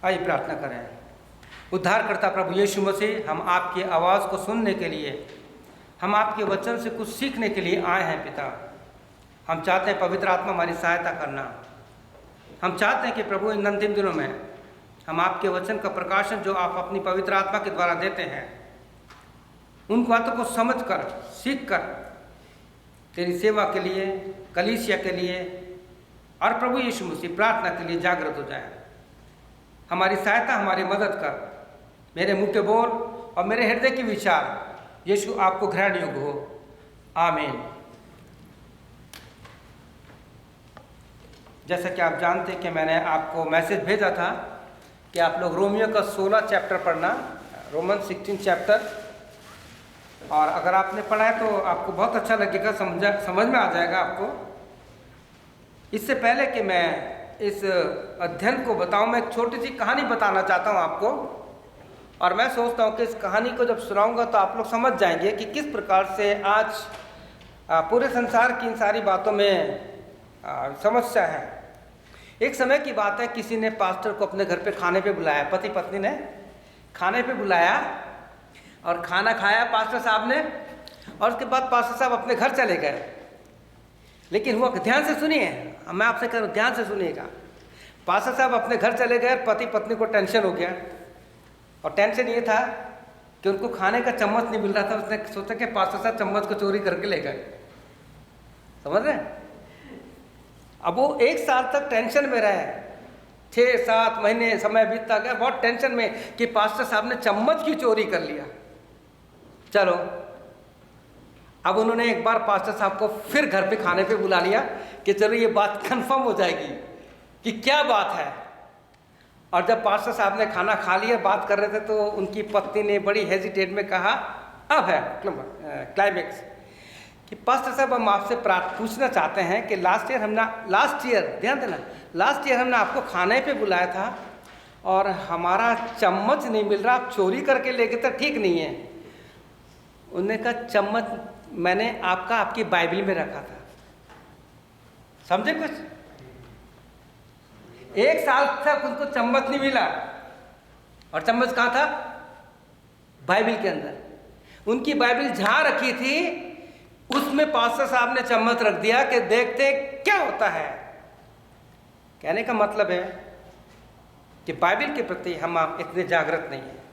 आइए प्रार्थना करें। उद्धारकर्ता प्रभु यीशु मसीह, हम आपकी आवाज़ को सुनने के लिए, हम आपके वचन से कुछ सीखने के लिए आए हैं पिता। हम चाहते हैं पवित्र आत्मा हमारी सहायता करना। हम चाहते हैं कि प्रभु इन अंतिम दिनों में हम आपके वचन का प्रकाशन जो आप अपनी पवित्र आत्मा के द्वारा देते हैं, उन बातों को समझ कर, सीख कर तेरी सेवा के लिए, कलीसिया के लिए और प्रभु यीशु मसीह प्रार्थना के लिए जागृत हो जाए। हमारी सहायता, हमारी मदद कर। मेरे मुंह के बोल और मेरे हृदय के विचार यीशु आपको ग्रहण योग्य हो। आमीन। जैसा कि आप जानते हैं कि मैंने आपको मैसेज भेजा था कि आप लोग रोमियो का 16 चैप्टर पढ़ना, रोमन 16 चैप्टर। और अगर आपने पढ़ा है तो आपको बहुत अच्छा लगेगा, समझ में आ जाएगा आपको। इससे पहले कि मैं इस अध्ययन को बताऊं, मैं एक छोटी सी कहानी बताना चाहता हूं आपको। और मैं सोचता हूं कि इस कहानी को जब सुनाऊंगा तो आप लोग समझ जाएंगे कि किस प्रकार से आज पूरे संसार की इन सारी बातों में समस्या है। एक समय की बात है, किसी ने पास्टर को अपने घर पे खाने पे बुलाया, पति पत्नी ने खाने पे बुलाया और खाना खाया पास्टर साहब ने, और उसके बाद पास्टर साहब अपने घर चले गए। लेकिन हुआ, ध्यान से सुनिए, मैं आपसे कह रहा हूँ ध्यान से सुनिएगा। पास्टर साहब अपने घर चले गए, पति पत्नी को टेंशन हो गया। और टेंशन ये था कि उनको खाने का चम्मच नहीं मिल रहा था। उसने सोचा कि पास्टर साहब चम्मच को चोरी करके ले गए। समझ रहे? अब वो 1 साल तक टेंशन में रहे, 6-7 महीने समय बीतता गया, बहुत टेंशन में कि पास्टर साहब ने चम्मच की चोरी कर लिया। चलो, अब उन्होंने एक बार पास्टर साहब को फिर घर पे खाने पे बुला लिया कि चलो ये बात कंफर्म हो जाएगी कि क्या बात है। और जब पास्टर साहब ने खाना खा लिया, बात कर रहे थे, तो उनकी पत्नी ने बड़ी हेजिटेट में कहा, अब है क्लाइमेक्स, कि पास्टर साहब हम आपसे पूछना चाहते हैं कि लास्ट ईयर ध्यान देना, लास्ट ईयर हमने आपको खाने पे बुलाया था और हमारा चम्मच नहीं मिल रहा, आप चोरी करके ले गए, तो ठीक नहीं है। उन्होंने कहा चम्मच मैंने आपकी बाइबल में रखा था। समझे कुछ? 1 साल तक उनको चम्मच नहीं मिला, और चम्मच कहाँ था? बाइबल के अंदर। उनकी बाइबल जहाँ रखी थी उसमें पास्टर साहब ने चम्मच रख दिया कि देखते क्या होता है। कहने का मतलब है कि बाइबल के प्रति हम आप इतने जागृत नहीं हैं।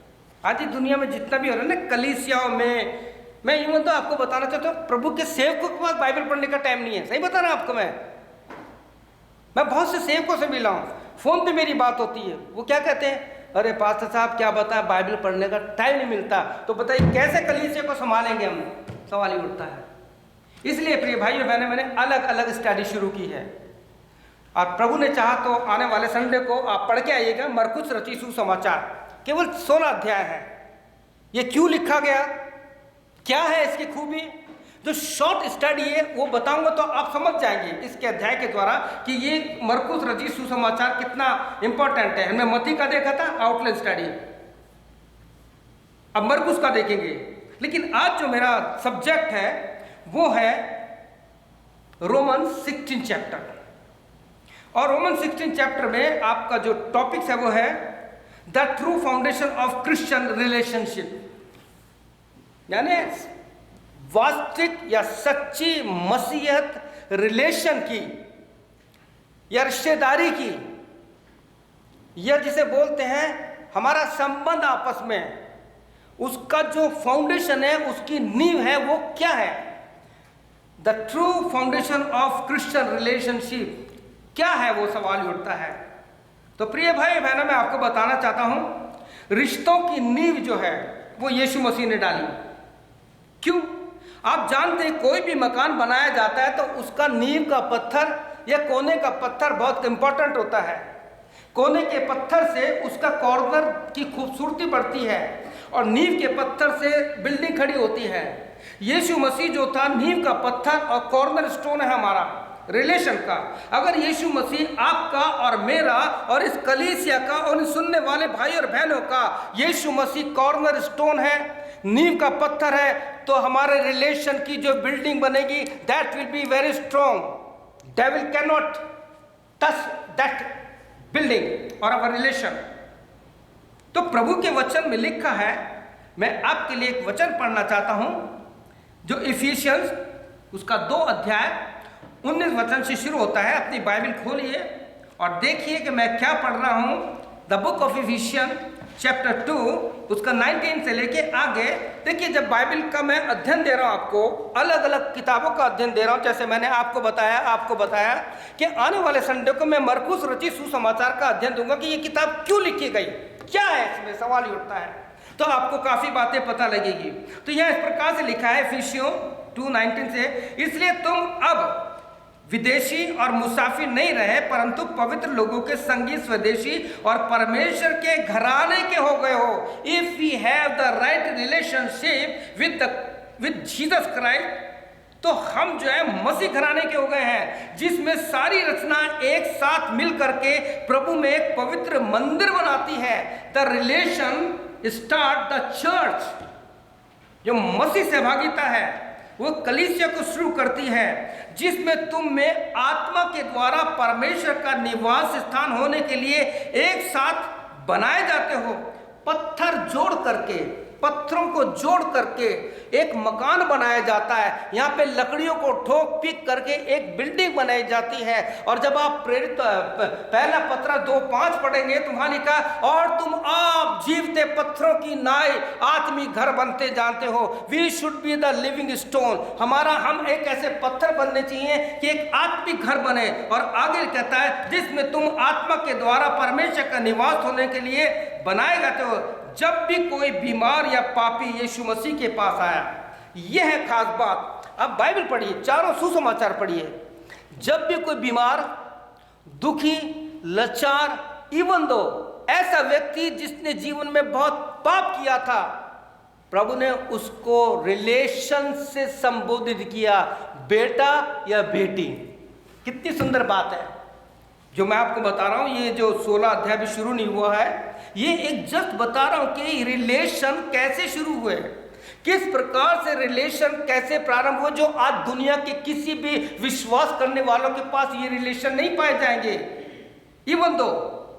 आज इस दुनिया में जितना भी हो रहा है ना, कलीसियाओं में, मैं यूं तो आपको बताना चाहता हूँ, प्रभु के सेवकों के पास बाइबल पढ़ने का टाइम नहीं है। सही बता रहा हूं आपको। मैं बहुत से सेवकों से मिला हूँ, फोन पे मेरी बात होती है। वो क्या कहते हैं, अरे पास्टर साहब क्या बताएं, बाइबल पढ़ने का टाइम नहीं मिलता। तो बताइए कैसे कलीसिया को संभालेंगे हम? सवाल ही उठता है। इसलिए प्रिय भाइयों बहनों, मैंने अलग अलग स्टडी शुरू की है, और प्रभु ने चाहा तो आने वाले संडे को आप पढ़ के आइएगा। मरकुस रचित सुसमाचार केवल 16 अध्याय है। ये क्यों लिखा गया, क्या है इसकी खूबी, जो शॉर्ट स्टडी है वो बताऊंगा तो आप समझ जाएंगे इसके अध्याय के द्वारा कि ये मरकुस रचित सुसमाचार कितना इंपॉर्टेंट है। हमने मत्ती का देखा था, आउटलाइन स्टडी, अब मरकुस का देखेंगे। लेकिन आज जो मेरा सब्जेक्ट है वो है रोमन 16 चैप्टर। और रोमन 16 चैप्टर में आपका जो टॉपिक्स है वो है the true foundation of Christian relationship, यानी वास्तविक या सच्ची मसीहत रिलेशन की या रिश्तेदारी की, या जिसे बोलते हैं हमारा संबंध आपस में, उसका जो फाउंडेशन है, उसकी नींव है, वो क्या है? The true foundation of Christian relationship क्या है, वो सवाल उठता है। तो प्रिय भाई बहनों, मैं आपको बताना चाहता हूं, रिश्तों की नींव जो है वो यीशु मसीह ने डाली। क्यों? आप जानते हैं कोई भी मकान बनाया जाता है तो उसका नींव का पत्थर या कोने का पत्थर बहुत इंपॉर्टेंट होता है। कोने के पत्थर से उसका कॉर्नर की खूबसूरती बढ़ती है और नींव के पत्थर से बिल्डिंग खड़ी होती है। यीशु मसीह जो था नींव का पत्थर और कॉर्नर स्टोन है हमारा रिलेशन का। अगर यीशु मसीह आपका और मेरा और इस कलीसिया का और सुनने वाले भाई और बहनों का यीशु मसीह कॉर्नर स्टोन है, नींव का पत्थर है, तो हमारे रिलेशन की जो बिल्डिंग बनेगी that will be very strong. Devil can not touch that building और अवर रिलेशन। तो प्रभु के वचन में लिखा है, मैं आपके लिए एक वचन पढ़ना चाहता हूं जो इफिशियंस उसका 2 अध्याय 19 वचन से शुरू होता है। अपनी बाइबल खोलिए और देखिए कि मैं क्या पढ़ रहा हूं। The book of efficiency chapter 2 उसका 19 से लेके आगे। देखिए, जब बाइबल का मैं अध्ययन दे रहा हूं, आपको अलग अलग किताबों का अध्ययन दे रहा हूं, जैसे मैंने आपको बताया कि आने वाले संडे को मैं मरकुस रचित सुसमाचार का अध्ययन दूंगा कि ये किताब क्यों लिखी गई, क्या है इसमें, सवाल ही उठता है, तो आपको काफी बातें पता लगेगी। तो यह इस प्रकार से लिखा है इफिसियों 2:19 से, इसलिए तुम अब विदेशी और मुसाफिर नहीं रहे, परंतु पवित्र लोगों के संगी स्वदेशी और परमेश्वर के घराने के हो गए हो। If we have the right relationship with Jesus Christ, तो हम जो है मसीह घराने के हो गए हैं, जिसमें सारी रचना एक साथ मिल करके प्रभु में एक पवित्र मंदिर बनाती है। The relation start the church, जो मसीह सहभागिता है वो कलीसिया को शुरू करती है, जिसमें तुम में आत्मा के द्वारा परमेश्वर का निवास स्थान होने के लिए एक साथ बनाए जाते हो। पत्थरों को जोड़ करके एक मकान बनाया जाता है। यहाँ पे लकड़ियों को ठोक पीट करके एक बिल्डिंग बनाई जाती है। और जब आप प्रेरित पहला पत्र 2:5 पढ़ेंगे तो वहां लिखा, और तुम आप जीवते पत्थरों की नाई आत्मिक घर बनते जानते हो। We should be the living stone, हम एक ऐसे पत्थर बनने चाहिए कि एक आत्मिक घर बने। और आगे कहता है, जिसमें तुम आत्मा के द्वारा परमेश्वर का निवास होने के लिए बनाए जाते हो। जब भी कोई बीमार या पापी यीशु मसीह के पास आया, यह है खास बात। अब बाइबल पढ़िए, चारों सुसमाचार पढ़िए। जब भी कोई बीमार, दुखी, लाचार, इवन दो ऐसा व्यक्ति जिसने जीवन में बहुत पाप किया था, प्रभु ने उसको रिलेशन से संबोधित किया, बेटा या बेटी। कितनी सुंदर बात है जो मैं आपको बता रहा हूं। ये जो 16 अध्याय भी शुरू नहीं हुआ है, ये एक जस्ट बता रहा हूं कि रिलेशन कैसे शुरू हुए, किस प्रकार से रिलेशन कैसे प्रारंभ हुए, जो आज दुनिया के किसी भी विश्वास करने वालों के पास ये रिलेशन नहीं पाए जाएंगे। इवन दो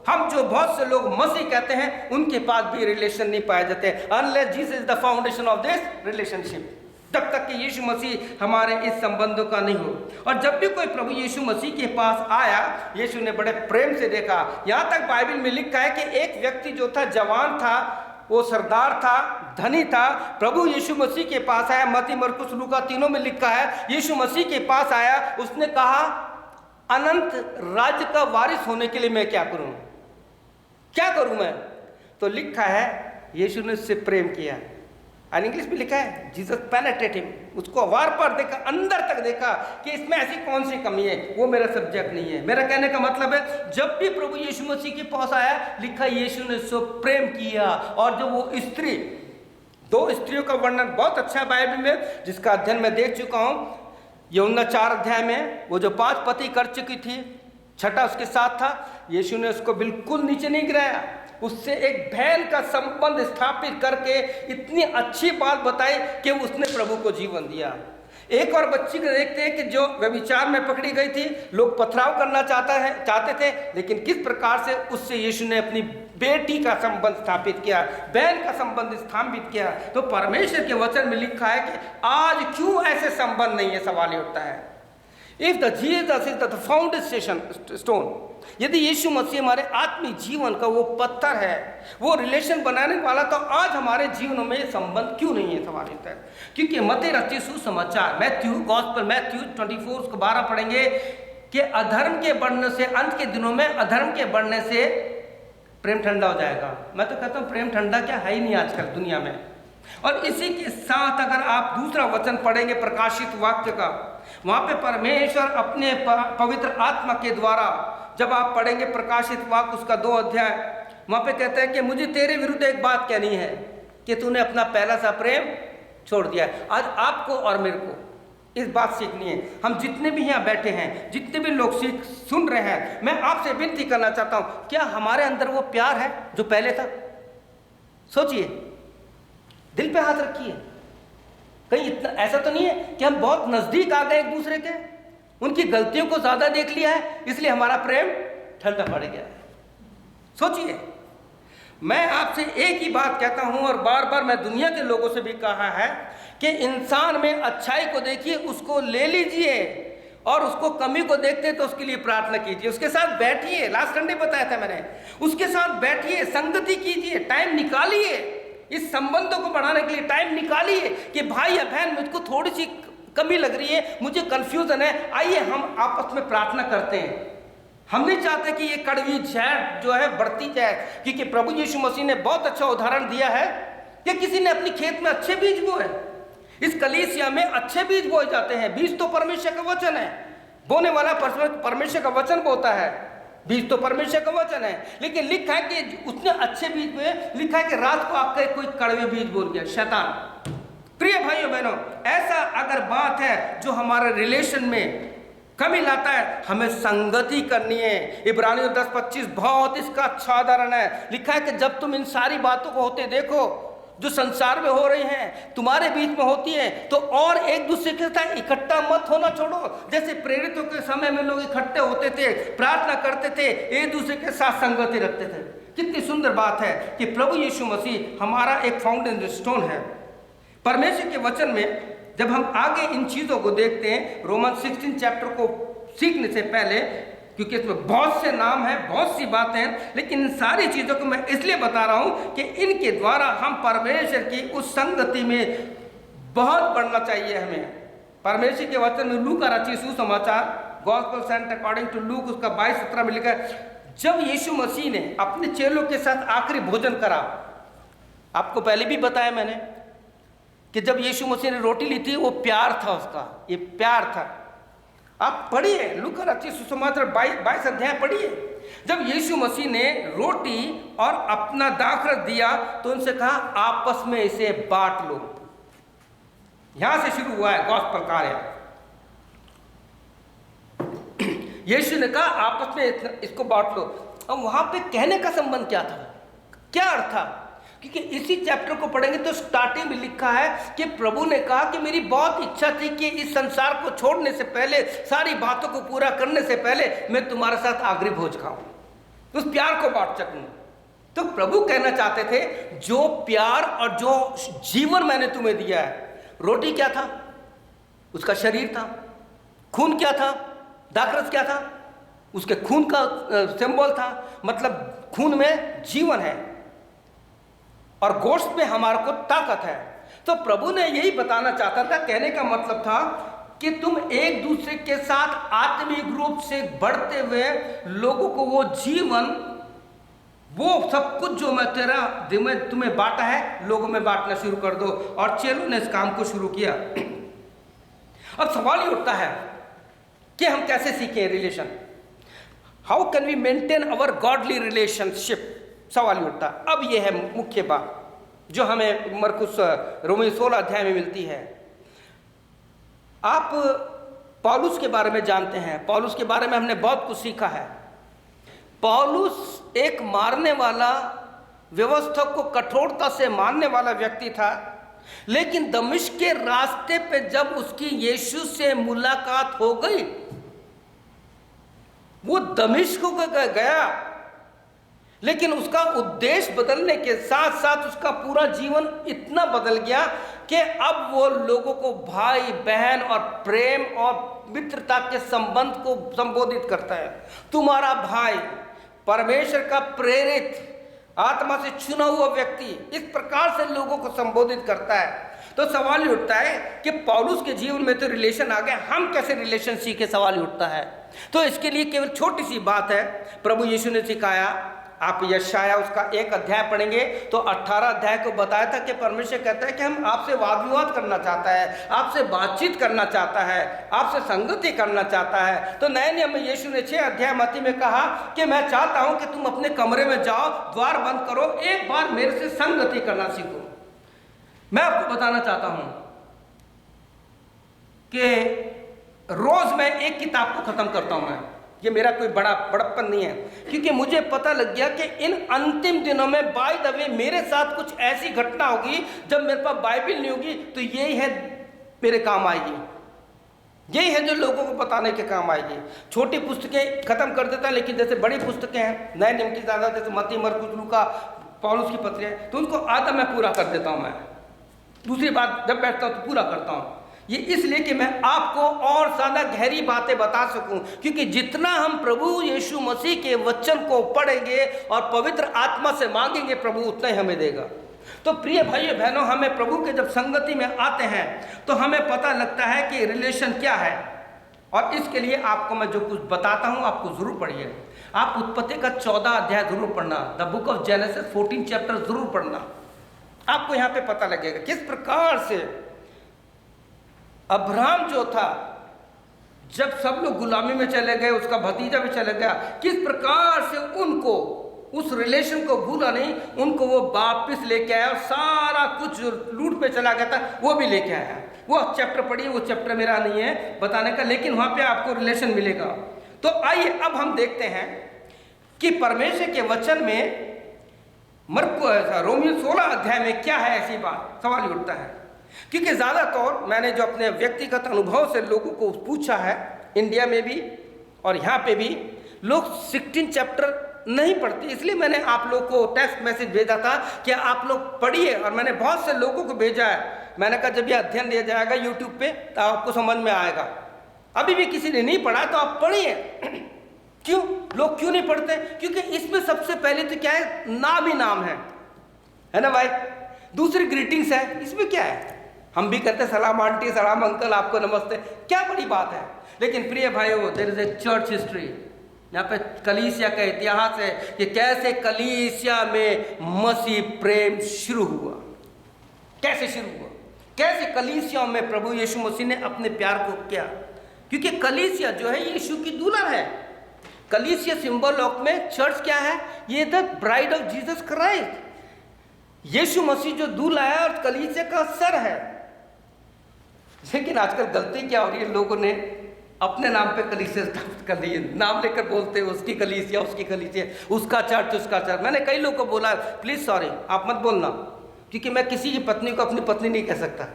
हम जो बहुत से लोग मसीह कहते हैं, उनके पास भी रिलेशन नहीं पाए जाते, unless Jesus is the foundation of this relationship. तब तक कि यीशु मसीह हमारे इस संबंधों का नहीं हो। और जब भी कोई प्रभु यीशु मसीह के पास आया, यीशु ने बड़े प्रेम से देखा। यहाँ तक बाइबल में लिखा है कि एक व्यक्ति जो था, जवान था, वो सरदार था, धनी था, प्रभु यीशु मसीह के पास आया। मत्ती, मरकुस, लूका तीनों में लिखा है, यीशु मसीह के पास आया। उसने कहा, अनंत राज्य का वारिस होने के लिए मैं क्या करूं, क्या करूं मैं? तो लिखा है, यीशु ने उससे प्रेम किया। और इंग्लिश में लिखा है, जीसस पेनेट्रेट हिम, उसको वार पर देखा, अंदर तक देखा कि इसमें ऐसी कौन सी कमी है, वो मेरा सब्जेक्ट नहीं है। मेरा कहने का मतलब है, जब भी प्रभु यीशु मसीह के पास आया, लिखा यीशु ने उससे प्रेम किया। और जो वो स्त्री, 2 स्त्रियों का वर्णन बहुत अच्छा है बाइबल में, जिसका अध्ययन मैं देख चुका हूँ। यूहन्ना 4 अध्याय में वो जो 5 पति कर चुकी थी, 6ठा उसके साथ था, यीशु ने उसको बिल्कुल नीचे नहीं गिराया, उससे एक बहन का संबंध स्थापित करके इतनी अच्छी बात बताई कि उसने प्रभु को जीवन दिया। एक और बच्ची को देखते हैं कि जो व्यभिचार में पकड़ी गई थी, लोग पथराव करना चाहते थे, लेकिन किस प्रकार से उससे यीशु ने अपनी बेटी का संबंध स्थापित किया, बहन का संबंध स्थापित किया। तो परमेश्वर के वचन में लिखा है कि आज क्यों ऐसे संबंध नहीं है, सवाल ये उठता है। If the Jesus is the foundation stone, यदि यीशु मसीह हमारे आत्मिक जीवन का वो पत्थर है, वो रिलेशन बनाने वाला, तो आज हमारे जीवनों में ये संबंध क्यों नहीं है, सवाल होता है। क्योंकि मत्ती रचित सुसमाचार, मैथ्यू 24:12 पढ़ेंगे कि अधर्म के बढ़ने से, अंत के दिनों में अधर्म के बढ़ने से प्रेम ठंडा हो जाएगा। मैं तो कहता हूँ प्रेम ठंडा क्या है ही नहीं आजकल दुनिया में। और इसी के साथ अगर आप दूसरा वचन पढ़ेंगे प्रकाशित वाक्य का, वहां पे परमेश्वर अपने पवित्र आत्मा के द्वारा, जब आप पढ़ेंगे प्रकाशित वाक्य उसका 2 अध्याय, वहां पे कहते हैं कि मुझे तेरे विरुद्ध एक बात कहनी है कि तूने अपना पहला सा प्रेम छोड़ दिया है। आज आपको और मेरे को इस बात सीखनी है। हम जितने भी यहाँ बैठे हैं, जितने भी लोग सुन रहे हैं, मैं आपसे विनती करना चाहता हूँ, क्या हमारे अंदर वो प्यार है जो पहले था? सोचिए, दिल पे हाथ रखिए। कहीं इतना ऐसा तो नहीं है कि हम बहुत नजदीक आ गए एक दूसरे के, उनकी गलतियों को ज्यादा देख लिया है, इसलिए हमारा प्रेम ठंडा पड़ गया है। सोचिए, मैं आपसे एक ही बात कहता हूं और बार बार मैं दुनिया के लोगों से भी कहा है कि इंसान में अच्छाई को देखिए, उसको ले लीजिए, और उसको कमी को देखते तो उसके लिए प्रार्थना कीजिए, उसके साथ बैठिए। लास्ट संडे बताया था मैंने, उसके साथ बैठिए, संगति कीजिए, टाइम निकालिए, इस संबंधों को बढ़ाने के लिए टाइम निकालिए कि भाई या बहन मुझको थोड़ी सी कमी लग रही है, मुझे कंफ्यूजन है, आइए हम आपस में प्रार्थना करते हैं। हम नहीं चाहते कि ये कड़वी जहर जो है बढ़ती जाए, क्योंकि प्रभु यीशु मसीह ने बहुत अच्छा उदाहरण दिया है कि किसी ने अपनी खेत में अच्छे बीज बोए, इस कलीसिया में अच्छे बीज बोए जाते हैं। बीज तो परमेश्वर का वचन है, बोने वाला परमेश्वर का वचन बोता है, बीज तो परमेश्वर का वचन है। लेकिन लिखा है कि उसने अच्छे बीज बोए, लिखा है कि रात को आकर कोई कड़वे बीज बोल गया, शैतान। प्रिय भाइयों बहनों, ऐसा अगर बात है जो हमारे रिलेशन में कमी लाता है, हमें संगति करनी है। इब्रानियों 10:25 बहुत इसका अच्छा उदाहरण है। लिखा है कि जब तुम इन सारी बातों को होते देखो जो संसार में हो रही हैं, तुम्हारे बीच में होती है, तो और एक दूसरे के साथ इकट्ठा मत होना छोड़ो। जैसे प्रेरितों के समय में लोग इकट्ठे होते थे, प्रार्थना करते थे, एक दूसरे के साथ संगति रखते थे। कितनी सुंदर बात है कि प्रभु यीशु मसीह हमारा एक फाउंडेशन स्टोन है। परमेश्वर के वचन में जब हम आगे इन चीज़ों को देखते हैं, रोमन 16 चैप्टर को सीखने से पहले, क्योंकि इसमें बहुत से नाम हैं, बहुत सी बातें हैं, लेकिन इन सारी चीज़ों को मैं इसलिए बता रहा हूं कि इनके द्वारा हम परमेश्वर की उस संगति में बहुत बढ़ना चाहिए। हमें परमेश्वर के वचन में लूका रचित सुसमाचार, gospel saint according to Luke, उसका 22-17 में लिखा है, जब यीशु मसीह ने अपने चेलों के साथ आखिरी भोजन करा, आपको पहले भी बताया मैंने कि जब यीशु मसीह ने रोटी ली थी, वो प्यार था उसका, ये प्यार था। आप पढ़िए लूका रचित सुसमाचार 22 अध्याय पढ़िए। जब यीशु मसीह ने रोटी और अपना दाखरस दिया तो उनसे कहा आपस में इसे बांट लो। यहां से शुरू हुआ है गॉस्पेल कार्य। यीशु ने कहा आपस में इसको बांट लो। अब वहां पे कहने का संबंध क्या था, क्या अर्थ था? क्योंकि इसी चैप्टर को पढ़ेंगे तो स्टार्टिंग में लिखा है कि प्रभु ने कहा कि मेरी बहुत इच्छा थी कि इस संसार को छोड़ने से पहले, सारी बातों को पूरा करने से पहले मैं तुम्हारे साथ आखिरी भोज खाऊं, उस प्यार को बांट सकूं। तो प्रभु कहना चाहते थे जो प्यार और जो जीवन मैंने तुम्हें दिया है, रोटी क्या था? उसका शरीर था। खून क्या था? दाखरस क्या था? उसके खून का सिंबल था, मतलब खून में जीवन है और गोश्त में हमारे को ताकत है। तो प्रभु ने यही बताना चाहता था, कहने का मतलब था कि तुम एक दूसरे के साथ आत्मिक रूप से बढ़ते हुए लोगों को वो जीवन, वो सब कुछ जो मैं तुम्हें बांटा है, लोगों में बांटना शुरू कर दो। और चेलों ने इस काम को शुरू किया। अब सवाल ये उठता है कि हम कैसे सीखें relation, how can we maintain our godly relationship, सवाल उठता। अब यह है मुख्य बात जो हमें मरकुस रोमी 16 अध्याय में मिलती है। आप पौलुस के बारे में जानते हैं, पौलुस के बारे में हमने बहुत कुछ सीखा है। पौलुस एक मारने वाला, व्यवस्था को कठोरता से मानने वाला व्यक्ति था, लेकिन दमिश्क के रास्ते पे जब उसकी यीशु से मुलाकात हो गई, वो दमिश्क को गया, लेकिन उसका उद्देश्य बदलने के साथ साथ उसका पूरा जीवन इतना बदल गया कि अब वो लोगों को भाई बहन और प्रेम और मित्रता के संबंध को संबोधित करता है। तुम्हारा भाई, परमेश्वर का प्रेरित आत्मा से चुना हुआ व्यक्ति, इस प्रकार से लोगों को संबोधित करता है। तो सवाल ये उठता है कि पौलुस के जीवन में तो रिलेशन आ गया, हम कैसे रिलेशन सीखे, सवाल ये उठता है। तो इसके लिए केवल छोटी सी बात है, प्रभु यीशु ने सिखाया। आप यशाया उसका 1 अध्याय पढ़ेंगे तो 18 अध्याय को बताया था कि परमेश्वर कहता है कि हम आपसे वाद विवाद करना चाहता है, आपसे बातचीत करना चाहता है, आपसे संगति करना चाहता है। तो नए नियम में यीशु ने 6 अध्याय मत्ती में कहा कि मैं चाहता हूं कि तुम अपने कमरे में जाओ, द्वार बंद करो, एक बार मेरे से संगति करना सीखो। मैं आपको बताना चाहता हूं कि रोज मैं एक किताब को खत्म करता हूं। मैं, ये मेरा कोई बड़प्पन नहीं है, क्योंकि मुझे पता लग गया कि इन अंतिम दिनों में बाय द वे मेरे साथ कुछ ऐसी घटना होगी जब मेरे पास बाइबल नहीं होगी, तो यही है मेरे काम आएगी, यही है जो लोगों को बताने के काम आएगी। छोटी पुस्तकें खत्म कर देता है, लेकिन जैसे बड़ी पुस्तकें हैं नए नियम की ज़्यादा, जैसे मत्ती, मरकुस, लूका, पौलुस की पत्री है, तो उनको आधा मैं पूरा कर देता हूँ। मैं दूसरी बात जब बैठता हूँ तो पूरा करता हूँ। ये इसलिए कि मैं आपको और ज़्यादा गहरी बातें बता सकूं, क्योंकि जितना हम प्रभु यीशु मसीह के वचन को पढ़ेंगे और पवित्र आत्मा से मांगेंगे, प्रभु उतना ही हमें देगा। तो प्रिय भाइयों बहनों, हमें प्रभु के जब संगति में आते हैं तो हमें पता लगता है कि रिलेशन क्या है। और इसके लिए आपको मैं जो कुछ बताता हूँ आपको जरूर पढ़िए। आप उत्पत्ति का 14 अध्याय जरूर पढ़ना, the book of genesis 14 chapter जरूर पढ़ना। आपको यहाँ पे पता लगेगा किस प्रकार से अब्राहम जो था, जब सब लोग गुलामी में चले गए, उसका भतीजा भी चले गया, किस प्रकार से उनको उस रिलेशन को भूला नहीं, उनको वो वापिस लेके आया और सारा कुछ जो लूट पे चला गया था वो भी लेके आया। वो चैप्टर पढ़िए, वो चैप्टर मेरा नहीं है बताने का, लेकिन वहाँ पे आपको रिलेशन मिलेगा। तो आइए अब हम देखते हैं कि परमेश्वर के वचन में रोमियो 16 अध्याय में क्या है। ऐसी बात सवाल उठता है, क्योंकि ज़्यादातर मैंने जो अपने व्यक्तिगत अनुभव से लोगों को पूछा है, इंडिया में भी और यहाँ पे भी लोग 16 चैप्टर नहीं पढ़ते। इसलिए मैंने आप लोग को टेक्स्ट मैसेज भेजा था कि आप लोग पढ़िए, और मैंने बहुत से लोगों को भेजा है। मैंने कहा जब ये अध्ययन दिया जाएगा यूट्यूब पे तो आपको समझ में आएगा। अभी भी किसी ने नहीं पढ़ा तो आप पढ़िए। क्यों लोग क्यों नहीं पढ़ते? क्योंकि इसमें सबसे पहले तो क्या है, नाम ही नाम है ना भाई। दूसरी ग्रीटिंग्स है, इसमें क्या है, हम भी करते सलाम आंटी, सलाम अंकल, आपको नमस्ते, क्या बड़ी बात है। लेकिन प्रिय भाइयों, there is a church history. यहाँ पे कलीसिया का इतिहास है कि कैसे कलीसिया में मसीह प्रेम शुरू हुआ, कैसे शुरू हुआ, कैसे कलीसिया में प्रभु यीशु मसीह ने अपने प्यार को किया। क्योंकि कलीसिया जो है यीशु की दुल्हन है। कलीसिया सिंबल ऑफ में चर्च क्या है, ये the bride of Jesus Christ. यीशु मसीह जो दूल्हा है और कलीसिया का सर है। लेकिन आजकल गलती क्या हो रही है, लोगों ने अपने नाम पे कलीसिया स्थापित कर दिए, नाम लेकर बोलते हैं उसकी कलीसिया, उसकी कलीसिया, उसका चर्च, उसका चर्च। मैंने कई लोगों को बोला प्लीज सॉरी आप मत बोलना, क्योंकि मैं किसी की पत्नी को अपनी पत्नी नहीं कह सकता।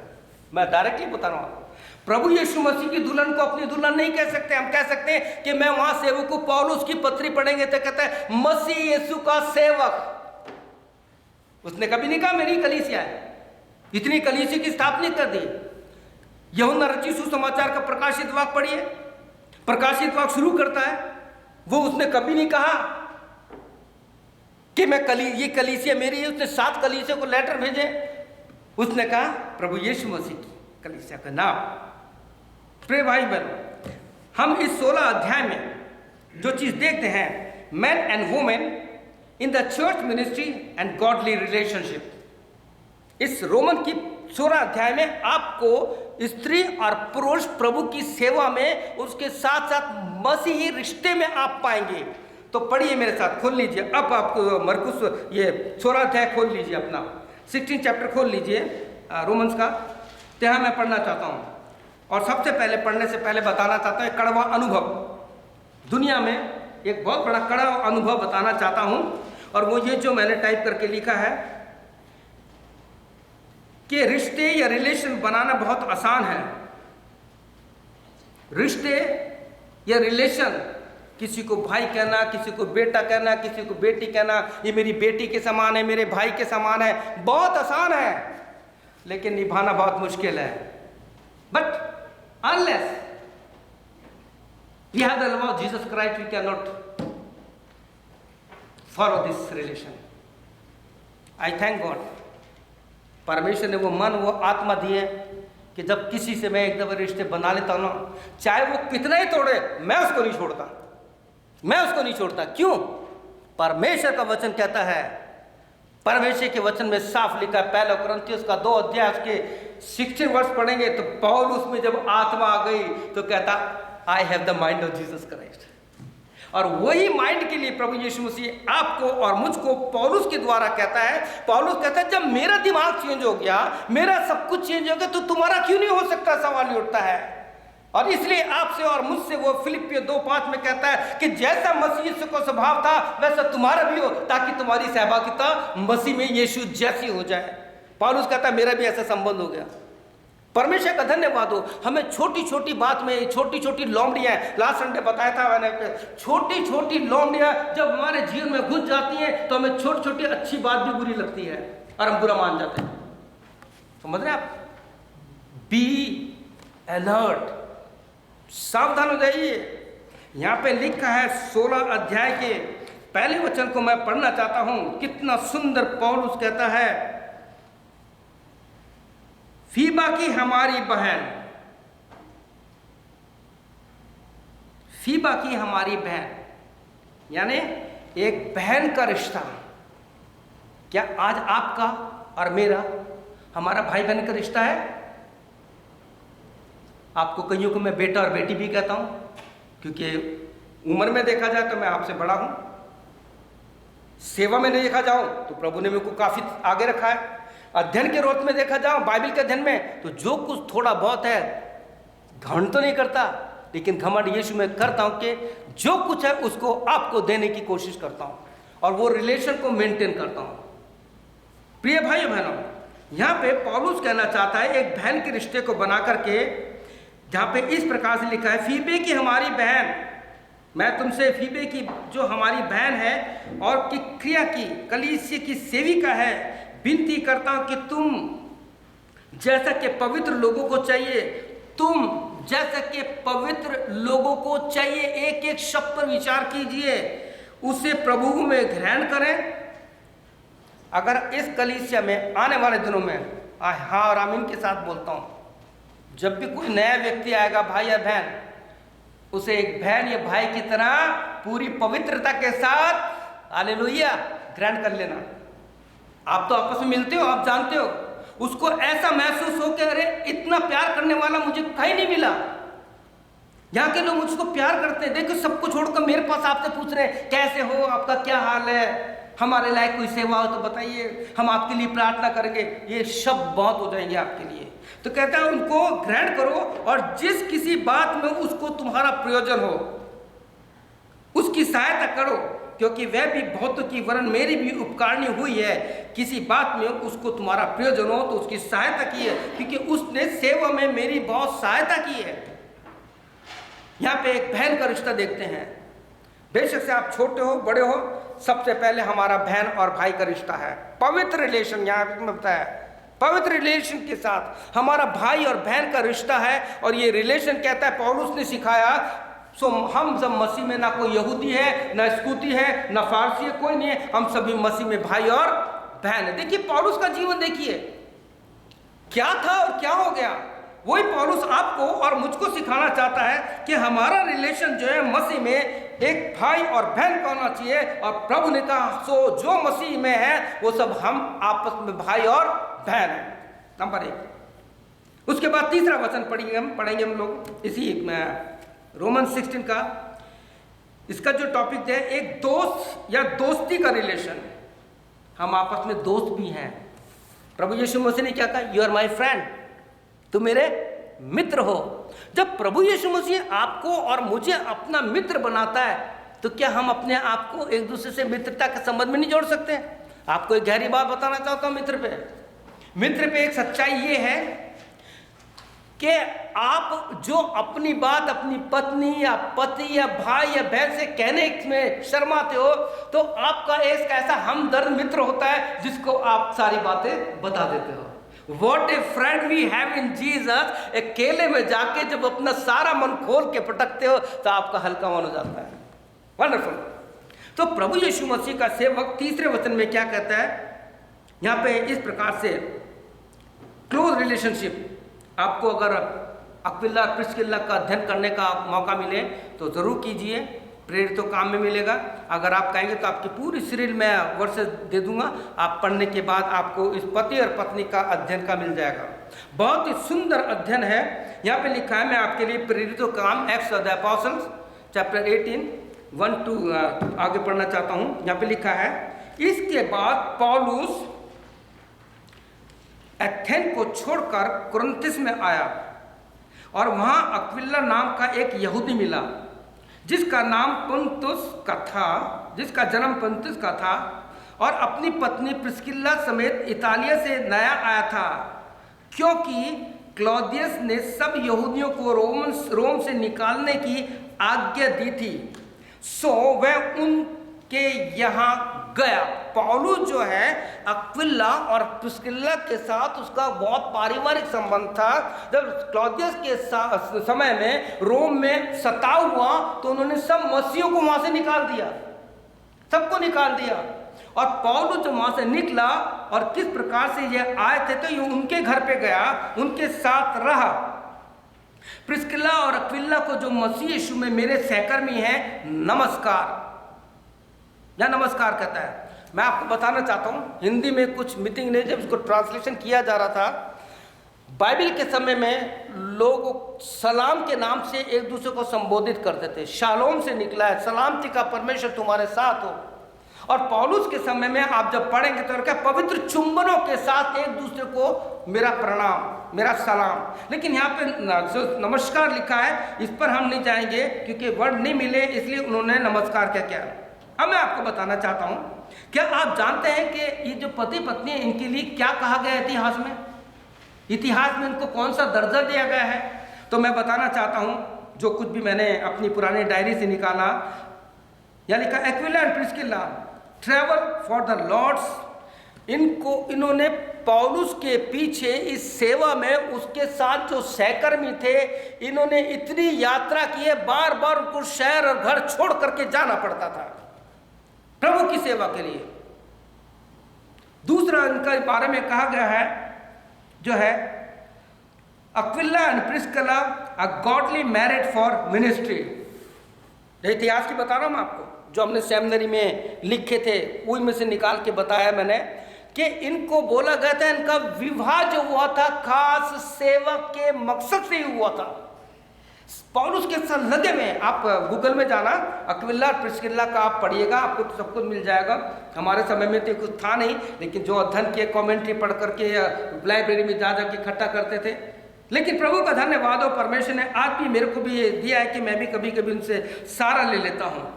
मैं डायरेक्टली बता रहा हूँ, प्रभु यीशु मसीह की दुल्हन को अपनी दुल्हन नहीं कह सकते। हम कह सकते हैं कि मैं वहां सेवक को पौलुस की पत्री पढ़ेंगे तो कहता है मसीह यीशु का सेवक। उसने कभी नहीं कहा मेरी कलीसिया है, इतनी कलीसिया की स्थापना कर दी। यूहन्ना रचित सुसमाचार का प्रकाशित वाक्य पढ़िए, प्रकाशित वाक्य शुरू करता है, वो उसने कभी नहीं कहा कि मैं ये कलीसिया मेरी है। उसने 7 कलीसिया को लेटर भेजे, उसने कहा प्रभु यीशु मसीह की कलीसिया का नाम। प्रिय भाई बहनों, हम इस 16 अध्याय में जो चीज देखते हैं, man and women in the church ministry and godly relationship. इस रोमन की 16 अध्याय में आपको स्त्री और पुरुष प्रभु की सेवा में, उसके साथ साथ मसीही रिश्ते में आप पाएंगे। तो पढ़िए मेरे साथ, खोल लीजिए अब आपको मरकुस ये 16 अध्याय खोल लीजिए, अपना 16 चैप्टर खोल लीजिए रोमन्स का। तो यहाँ मैं पढ़ना चाहता हूँ, और सबसे पहले पढ़ने से पहले बताना चाहता हूँ एक कड़वा अनुभव। दुनिया में एक बहुत बड़ा कड़वा अनुभव बताना चाहता हूँ, और वो ये जो मैंने टाइप करके लिखा है कि रिश्ते या रिलेशन बनाना बहुत आसान है। रिश्ते या रिलेशन, किसी को भाई कहना, किसी को बेटा कहना, किसी को बेटी कहना, ये मेरी बेटी के समान है, मेरे भाई के समान है, बहुत आसान है, लेकिन निभाना बहुत मुश्किल है। But unless we have the love of Jesus Christ, we cannot follow this relation. I thank God, परमेश्वर ने वो मन, वो आत्मा दी है कि जब किसी से मैं एकदम रिश्ते बना लेता हूं ना, चाहे वो कितना ही तोड़े, मैं उसको नहीं छोड़ता, मैं उसको नहीं छोड़ता। क्यों? परमेश्वर का वचन कहता है, परमेश्वर के वचन में साफ लिखा है, पहला कुरिन्थियों का 2 अध्याय उसके 16 वर्ष पढ़ेंगे तो पौलुस में जब आत्मा आ गई तो कहता I have the mind of Jesus Christ. और वही माइंड के लिए प्रभु यीशु मसीह आपको और मुझको पौलुस के द्वारा कहता है। पौलुस कहता है जब मेरा दिमाग चेंज हो गया, मेरा सब कुछ चेंज हो गया, तो तुम्हारा क्यों नहीं हो सकता? सवाल उठता है। और इसलिए आपसे और मुझसे वो फिलिपियों 2:5 में कहता है कि जैसा मसीह यीशु का स्वभाव था वैसा तुम्हारा भी हो, ताकि तुम्हारी सहभागिता मसीह में यीशु जैसी हो जाए। पौलुस कहता है मेरा भी ऐसा संबंध हो गया। परमेश्वर का धन्यवाद हो। हमें छोटी छोटी बात में, छोटी छोटी लोमड़ियाँ, लास्ट संडे बताया था मैंने, छोटी छोटी लोमड़ियाँ जब हमारे जीवन में घुस जाती हैं तो हमें छोटी छोटी अच्छी बात भी बुरी लगती है और हम बुरा मान जाते हैं। समझ रहे आप? बी अलर्ट, सावधान हो जाइए। यहाँ पे लिखा है 16 अध्याय के पहले वचन को मैं पढ़ना चाहता हूँ। कितना सुंदर पौलुस कहता है, फीबा की हमारी बहन, फीबा की हमारी बहन, यानी एक बहन का रिश्ता। क्या आज आपका और मेरा, हमारा भाई बहन का रिश्ता है? आपको कईयों को मैं बेटा और बेटी भी कहता हूं, क्योंकि उम्र में देखा जाए तो मैं आपसे बड़ा हूं, सेवा में नहीं देखा जाऊं तो प्रभु ने मेरे को काफी आगे रखा है, अध्ययन के रोज में देखा जाऊं, बाइबल के अध्ययन में, तो जो कुछ थोड़ा बहुत है, घमंड तो नहीं करता, लेकिन घमंड यीशु में करता हूं कि जो कुछ है उसको आपको देने की कोशिश करता हूं और वो रिलेशन को मेंटेन करता हूं। प्रिय भाइयों बहनों, यहाँ पे पौलुस कहना चाहता है एक बहन के रिश्ते को बना करके, जहाँ पे इस प्रकार से लिखा है, फीबे की हमारी बहन, मैं तुमसे फीबे की जो हमारी बहन है और किक्रिया की कलीसिया की सेविका है विनती करता हूं कि तुम जैसा कि पवित्र लोगों को चाहिए, तुम जैसा कि पवित्र लोगों को चाहिए, एक एक शब्द पर विचार कीजिए, उसे प्रभु में ग्रहण करें। अगर इस कलीसिया में आने वाले दिनों में, हाँ और आमीन के साथ बोलता हूं, जब भी कोई नया व्यक्ति आएगा, भाई या बहन, उसे एक बहन या भाई की तरह पूरी पवित्रता के साथ हालेलुया ग्रहण कर लेना। आप तो आपस में मिलते हो, आप जानते हो, उसको ऐसा महसूस हो कि अरे इतना प्यार करने वाला मुझे कहीं नहीं मिला। यहाँ के लोग मुझको प्यार करते हैं, देखो सबको छोड़कर मेरे पास आपसे पूछ रहे हैं कैसे हो, आपका क्या हाल है, हमारे लायक कोई सेवा हो तो बताइए, हम आपके लिए प्रार्थना करेंगे। ये शब्द बहुत हो जाएंगे आपके लिए। तो कहता है उनको ग्रहण करो और जिस किसी बात में उसको तुम्हारा प्रयोजन हो उसकी सहायता करो, क्योंकि वह भी बहुतों की वरन मेरी भी उपकारणी हुई है। किसी बात में उसको तुम्हारा प्रयोजन हो तो उसकी सहायता की है, क्योंकि उसने सेवा में मेरी बहुत सहायता की है। यहाँ पे एक बहन का रिश्ता देखते हैं। बेशक से आप छोटे हो बड़े हो, सबसे पहले हमारा बहन और भाई का रिश्ता है, पवित्र रिलेशन। यहाँ पे बताया पवित्र रिलेशन के साथ हमारा भाई और बहन का रिश्ता है। और ये रिलेशन कहता है, पौलुस ने सिखाया, सो हम सब मसीह में, ना कोई यहूदी है, ना स्कूती है, ना फारसी है, कोई नहीं है, हम सभी मसीह में भाई और बहन है। देखिए पौलुस का जीवन देखिए क्या था और क्या हो गया। वही पौलुस आपको और मुझको सिखाना चाहता है कि हमारा रिलेशन जो है मसीह में एक भाई और बहन का होना चाहिए। और प्रभु ने कहा सो जो मसीह में है वो सब हम आपस में भाई और बहन है। नंबर 1। उसके बाद तीसरा वचन पढ़ेंगे हम लोग इसी रोमन 16 का। इसका जो टॉपिक है एक दोस्त या दोस्ती का रिलेशन। हम आपस में दोस्त भी हैं। प्रभु यीशु मसीह ने क्या कहा, यू आर माई फ्रेंड, तुम मेरे मित्र हो। जब प्रभु यीशु मसीह आपको और मुझे अपना मित्र बनाता है तो क्या हम अपने आप को एक दूसरे से मित्रता के संबंध में नहीं जोड़ सकते? आपको एक गहरी बात बताना चाहता हूं। मित्र पे एक सच्चाई ये है कि आप जो अपनी बात अपनी पत्नी या पति या भाई या बहन से कहने में शर्माते हो, तो आपका एक ऐसा हमदर्द मित्र होता है जिसको आप सारी बातें बता देते हो। What a friend we have in Jesus। अकेले में जाके जब अपना सारा मन खोल के पटकते हो तो आपका हल्का मन हो जाता है। वंडरफुल। तो प्रभु यीशु मसीह का सेवक तीसरे वचन में क्या कहता है, यहाँ पे इस प्रकार से क्लोज रिलेशनशिप। आपको अगर अक्विला प्रिस्किल्ला का अध्ययन करने का मौका मिले तो जरूर कीजिए, प्रेरित तो काम में मिलेगा। अगर आप कहेंगे तो आपकी पूरी सीरीज में वर्सेस दे दूंगा, आप पढ़ने के बाद आपको इस पति और पत्नी का अध्ययन का मिल जाएगा। बहुत ही सुंदर अध्ययन है। यहाँ पे लिखा है, मैं आपके लिए प्रेरित काम acts of the apostles chapter 18:1-2 आगे पढ़ना चाहता हूँ। यहाँ पे लिखा है, इसके बाद पौलुस एथेन को छोड़कर कुरिन्थुस में आया और वहाँ अक्विला नाम का एक यहूदी मिला जिसका नाम पुन्तुस का था, जिसका जन्म पुन्तुस का था और अपनी पत्नी प्रिस्किल्ला समेत इतालिया से नया आया था, क्योंकि क्लौदियस ने सब यहूदियों को रोम से निकालने की आज्ञा दी थी, सो वह उनके यहाँ गया। पौलुस जो है अक्विला और प्रिस्किल्ला के साथ उसका बहुत पारिवारिक संबंध था। जब क्लौदियस के समय में रोम में सताव हुआ तो उन्होंने सब मसीहों को वहां से निकाल दिया, सबको निकाल दिया। और पौलुस जब वहां से निकला और किस प्रकार से ये आए थे, तो ये उनके घर पे गया, उनके साथ रहा। प्रिस्किल्ला और अक्विला को जो मसीह यीशु में मेरे सहकर्मी हैं, नमस्कार या नमस्कार कहता है। मैं आपको बताना चाहता हूं, हिंदी में कुछ मीटिंग ने जब इसको ट्रांसलेशन किया जा रहा था, बाइबल के समय में लोग सलाम के नाम से एक दूसरे को संबोधित करते थे। शालोम से निकला है, सलामती का परमेश्वर तुम्हारे साथ हो। और पौलुस के समय में आप जब पढ़ेंगे तो क्या, पवित्र चुंबनों के साथ एक दूसरे को मेरा प्रणाम, मेरा सलाम। लेकिन यहाँ पे जो नमस्कार लिखा है, इस पर हम नहीं जाएंगे क्योंकि वर्ड नहीं मिले, इसलिए उन्होंने नमस्कार क्या किया। अब मैं आपको बताना चाहता हूं, क्या आप जानते हैं कि ये जो पति पत्नी है, इनके लिए क्या कहा गया है इतिहास में? इतिहास में इनको कौन सा दर्जा दिया गया है? तो मैं बताना चाहता हूं, जो कुछ भी मैंने अपनी पुरानी डायरी से निकाला, या लिखा Aquila and Priscilla travel for the lords. इन्होंने पौलुस के पीछे इस सेवा में उसके साथ जो सहकर्मी थे, इन्होंने इतनी यात्रा की है, बार बार उनको शहर और घर छोड़ करके जाना पड़ता था प्रभु की सेवा के लिए। दूसरा इनका बारे में कहा गया है जो है Aquila and Priscilla a godly married for ministry. इतिहास की बता रहा हूं मैं आपको, जो हमने सेमिनरी में लिखे थे उसी में से निकाल के बताया मैंने कि इनको बोला गया था, इनका विवाह जो हुआ था खास सेवा के मकसद से ही हुआ था। पौलुस के साथ लगे में, आप गूगल में जाना अक्विला और प्रिस्किल्ला का आप पढ़िएगा, आपको तो सब कुछ मिल जाएगा। हमारे समय में तो कुछ था नहीं, लेकिन जो अध्ययन किए कमेंट्री पढ़ करके लाइब्रेरी में जा के इकट्ठा करते थे। लेकिन प्रभु का धन्यवाद हो, परमेश्वर ने आज भी मेरे को भी ये दिया है कि मैं भी कभी कभी उनसे सहारा ले लेता हूँ।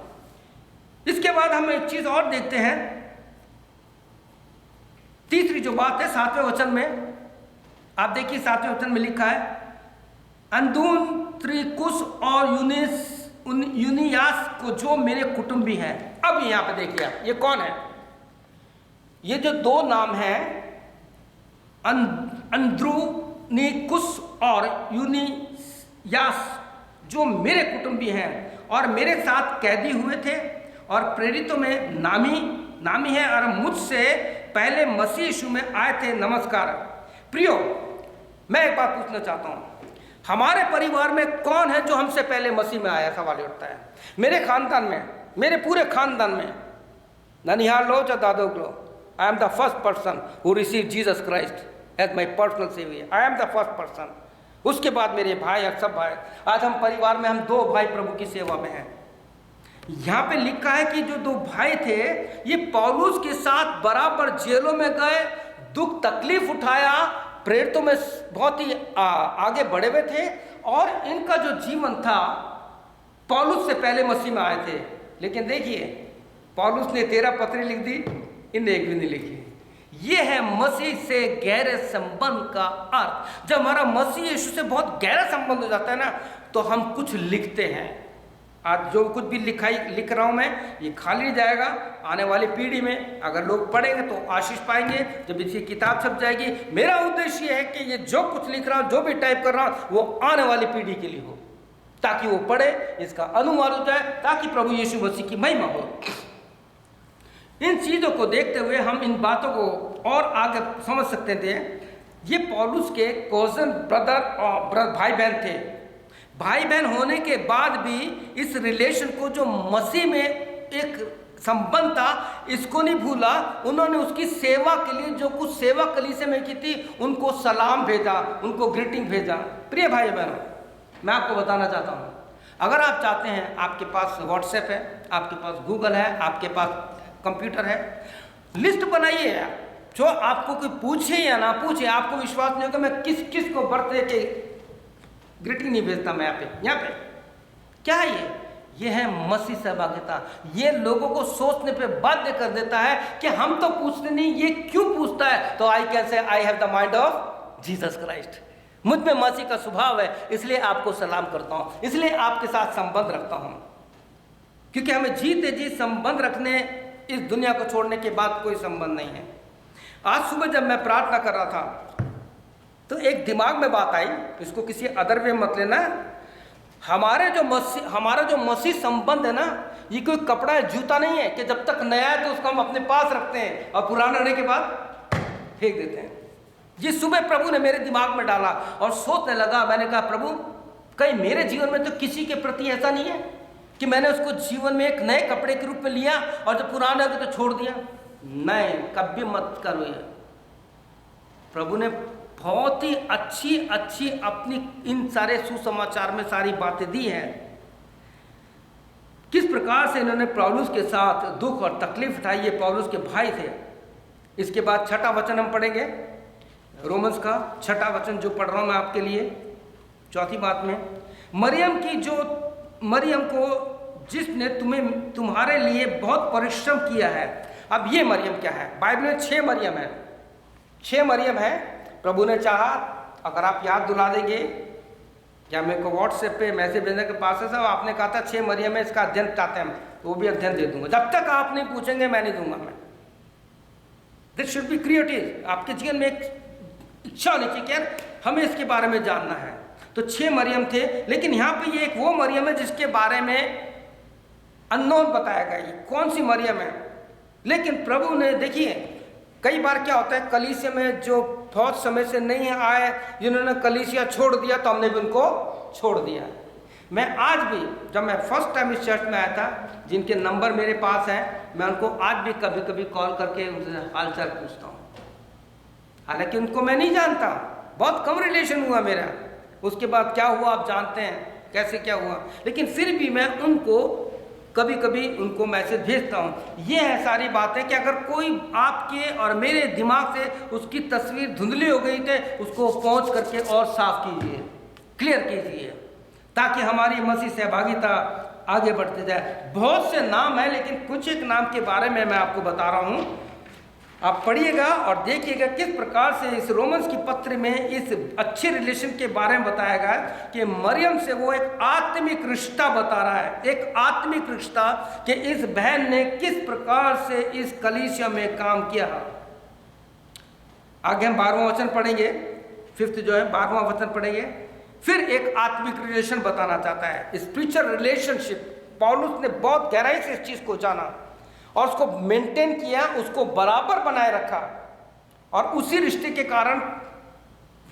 इसके बाद हम एक चीज और देखते हैं, तीसरी जो बात है 7वें वचन में, आप देखिए 7वें वचन में लिखा है अंदून त्रिकुस और यूनियास को जो मेरे कुटुंबी हैं। अब यहां पे देखिए आप, ये कौन है? ये जो दो नाम हैं अंद्रुनिकुस और यूनियास, जो मेरे कुटुंबी हैं और मेरे साथ कैदी हुए थे और प्रेरितों में नामी है और मुझसे पहले मसीह यीशु में आए थे, नमस्कार। प्रियो, मैं एक बात पूछना चाहता हूं, हमारे परिवार में कौन है जो हमसे पहले मसीह में आया? सवाल उठता है। मेरे खानदान में, मेरे पूरे खानदान में, ननिहाल लो या दादोग लो, I am the first person who receive Jesus Christ as my personal saviour. I am the first person. उसके बाद मेरे भाई और सब भाई। आज हम परिवार में, हम 2 भाई प्रभु की सेवा में हैं। यहां पे लिखा है कि जो 2 भाई थे, ये पौलुस के साथ बराबर जेलों में गए, दुख तकलीफ उठाया, प्रेरितों में बहुत ही आगे बढ़े हुए थे और इनका जो जीवन था पौलुस से पहले मसीह में आए थे। लेकिन देखिए, पौलुस ने 13 पत्री लिख दी, इनने एक भी नहीं लिखी। ये है मसीह से गहरे संबंध का अर्थ। जब हमारा मसीह यीशु से बहुत गहरा संबंध हो जाता है ना, तो हम कुछ लिखते हैं। आज जो कुछ भी लिख रहा हूं मैं, ये खाली नहीं जाएगा। आने वाली पीढ़ी में अगर लोग पढ़ेंगे तो आशीष पाएंगे। जब इसकी किताब छप जाएगी, मेरा उद्देश्य है कि ये जो कुछ लिख रहा हूं, जो भी टाइप कर रहा हूं, वो आने वाली पीढ़ी के लिए हो, ताकि वो पढ़े, इसका अनुवाद हो जाए, ताकि प्रभु यीशु मसीह की महिमा हो। इन चीजों को देखते हुए हम इन बातों को और आगे समझ सकते थे। ये पौलुस के कॉजन ब्रदर और भाई बहन थे। भाई बहन होने के बाद भी इस रिलेशन को, जो मसीह में एक संबंध था, इसको नहीं भूला। उन्होंने उसकी सेवा के लिए जो कुछ सेवा कलीसिया में की थी, उनको सलाम भेजा, उनको ग्रीटिंग भेजा। प्रिय भाई बहनों, मैं आपको बताना चाहता हूँ, अगर आप चाहते हैं, आपके पास व्हाट्सएप है, आपके पास गूगल है, आपके पास कंप्यूटर है, लिस्ट बनाइए। जो आपको कोई पूछे या ना पूछे, आपको विश्वास नहीं होगा मैं किस किस को बर्थडे के ग्रीटिंग नहीं भेजता। मैं यहाँ पे क्या है ये है मसीह सहभागिता। ये लोगों को सोचने पे बाध्य कर देता है कि हम तो पूछते नहीं, ये क्यों पूछता है? तो I can say I have the mind of Jesus Christ. मुझ में मसीह का स्वभाव है, इसलिए आपको सलाम करता हूँ, इसलिए आपके साथ संबंध रखता हूँ। क्योंकि हमें जीते जी संबंध रखने, इस दुनिया को छोड़ने के बाद कोई संबंध नहीं है। आज सुबह जब मैं प्रार्थना कर रहा था तो एक दिमाग में बात आई, इसको किसी अदर वे मत लेना। हमारा जो मसीह संबंध है ना, ये कोई कपड़ा है, जूता नहीं है कि जब तक नया है तो उसको हम अपने पास रखते हैं और पुराना रहने के बाद फेंक देते हैं। जिस सुबह प्रभु ने मेरे दिमाग में डाला और सोचने लगा, मैंने कहा प्रभु कहीं मेरे जीवन में तो किसी के प्रति ऐसा नहीं है कि मैंने उसको जीवन में एक नए कपड़े के रूप में लिया और जब पुराना हो गया तो छोड़ दिया। नहीं, कभी मत करो ये। प्रभु ने बहुत ही अच्छी अपनी इन सारे सुसमाचार में सारी बातें दी हैं। किस प्रकार से इन्होंने पौलुस के साथ दुख और तकलीफ उठाई, ये पौलुस के भाई थे। इसके बाद 6वां वचन हम पढ़ेंगे, रोमन्स का 6वां वचन जो पढ़ रहा हूं मैं आपके लिए। 4थी बात में मरियम को जिसने तुम्हारे लिए बहुत परिश्रम किया है। अब ये मरियम क्या है? बाइबल में 6 मरियम है, 6 मरियम है। प्रभु ने चाहा, अगर आप याद दिला देंगे, क्या मेरे को व्हाट्सएप पे मैसेज भेजने के पास है साहब, आपने कहा था 6 मरियम है, इसका अध्ययन चाहते हैं हम, तो वो भी अध्ययन दे दूंगा। जब तक आप नहीं पूछेंगे मैं नहीं दूंगा। मैं दिस शुड बी क्रिएटिव। आपके जीवन में एक इच्छा होनी चाहिए कि यार हमें इसके बारे में जानना है। तो 6 मरियम थे, लेकिन यहाँ पे ये एक वो मरियम है जिसके बारे में अननोन बताया गया। कौन सी मरियम है? लेकिन प्रभु ने, देखिए कई बार क्या होता है, कलीसिया में जो बहुत समय से नहीं आए, जिन्होंने कलीसिया छोड़ दिया तो हमने भी उनको छोड़ दिया। मैं आज भी, जब मैं फर्स्ट टाइम इस चर्च में आया था, जिनके नंबर मेरे पास है, मैं उनको आज भी कभी कभी कॉल करके उनसे हालचाल पूछता हूँ। हालांकि उनको मैं नहीं जानता, बहुत कम रिलेशन हुआ मेरा। उसके बाद क्या हुआ आप जानते हैं, कैसे क्या हुआ, लेकिन फिर भी मैं उनको कभी कभी उनको मैसेज भेजता हूँ। ये है सारी बातें कि अगर कोई आपके और मेरे दिमाग से उसकी तस्वीर धुंधली हो गई तो उसको पहुँच करके और साफ कीजिए, क्लियर कीजिए, ताकि हमारी मसीह सहभागिता आगे बढ़ते जाए। बहुत से नाम है, लेकिन कुछ एक नाम के बारे में मैं आपको बता रहा हूँ। आप पढ़िएगा और देखिएगा किस प्रकार से इस रोमन्स की पत्र में इस अच्छे रिलेशन के बारे में बताया गया कि मरियम से वो एक आत्मिक रिश्ता बता रहा है, एक आत्मिक रिश्ता कि इस बहन ने किस प्रकार से इस कलीसिया में काम किया। आगे हम 12वां वचन पढ़ेंगे, 5th जो है 12वां वचन पढ़ेंगे। फिर एक आत्मिक रिलेशन बताना चाहता है, स्पिरिचुअल रिलेशनशिप। पौलुस ने बहुत गहराई से इस चीज को जाना और उसको मेंटेन किया, उसको बराबर बनाए रखा, और उसी रिश्ते के कारण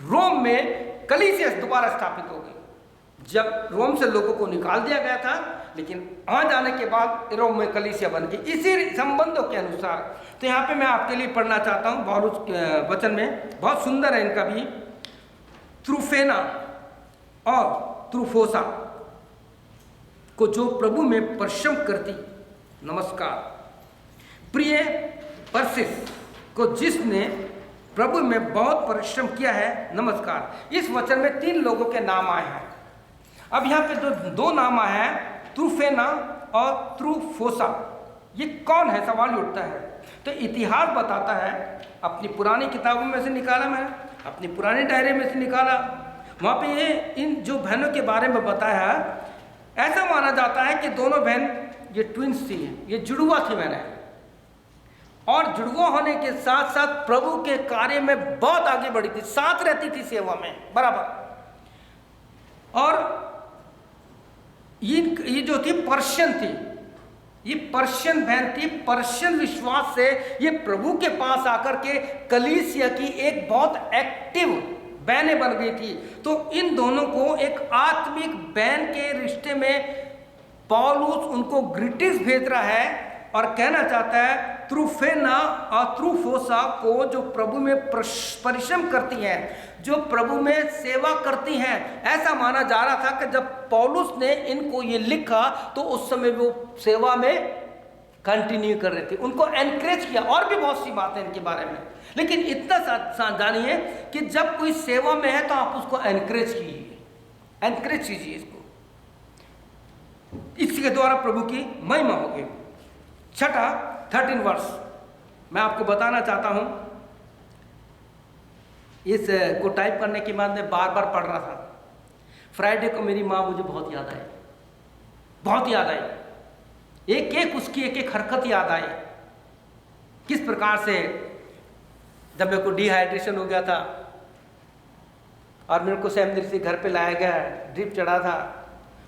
रोम में कलीसिया दोबारा स्थापित हो गई। जब रोम से लोगों को निकाल दिया गया था, लेकिन वहां जाने के बाद रोम में कलीसिया बन गई इसी संबंधों के अनुसार। तो यहाँ पे मैं आपके लिए पढ़ना चाहता हूँ पौलुस वचन में, बहुत सुंदर है इनका भी। त्रुफेना और त्रुफोसा को जो प्रभु में परिश्रम करती नमस्कार। प्रिय परसिस को जिसने प्रभु में बहुत परिश्रम किया है नमस्कार। इस वचन में 3 लोगों के नाम आए हैं। अब यहाँ पे जो 2 नाम आए हैं, त्रुफेना और त्रुफोसा, ये कौन है सवाल उठता है। तो इतिहास बताता है, अपनी पुरानी किताबों में से निकाला, मैं अपनी पुरानी डायरी में से निकाला, वहाँ पे ये इन जो बहनों के बारे में बताया है। ऐसा माना जाता है कि दोनों बहन ये ट्विंस थी, ये जुड़वा थी बहनें, और जुड़वा होने के साथ साथ प्रभु के कार्य में बहुत आगे बढ़ी थी, साथ रहती थी सेवा में बराबर। और ये जो थी पर्शियन थी, ये पर्शियन बहन थी। पर्शियन विश्वास से ये प्रभु के पास आकर के कलीसिया की एक बहुत एक्टिव बहनें बन गई थी। तो इन दोनों को एक आत्मिक बहन के रिश्ते में पौलुस उनको ग्रीटिंग्स भेज रहा है और कहना चाहता है त्रुफेना और त्रुफोसा को जो प्रभु में परिश्रम करती हैं, जो प्रभु में सेवा करती हैं। ऐसा माना जा रहा था कि जब पौलुस ने इनको ये लिखा तो उस समय वो सेवा में कंटिन्यू कर रहे थे, उनको एनकरेज किया। और भी बहुत सी बातें इनके बारे में, लेकिन इतना जानिए कि जब कोई सेवा में है तो आप उसको एनकरेज कीजिए, एनकरेज कीजिए इसको, इसके द्वारा प्रभु की महिमा होगी। 13 वर्ष मैं आपको बताना चाहता हूं। इस को टाइप करने के बाद मैं बार बार पढ़ रहा था। फ्राइडे को मेरी माँ मुझे बहुत याद आई, बहुत याद आई। एक एक उसकी एक एक हरकत याद आई। किस प्रकार से जब मेरे को डिहाइड्रेशन हो गया था और मेरे को सेमिनरी से घर पे लाया गया, ड्रिप चढ़ा था,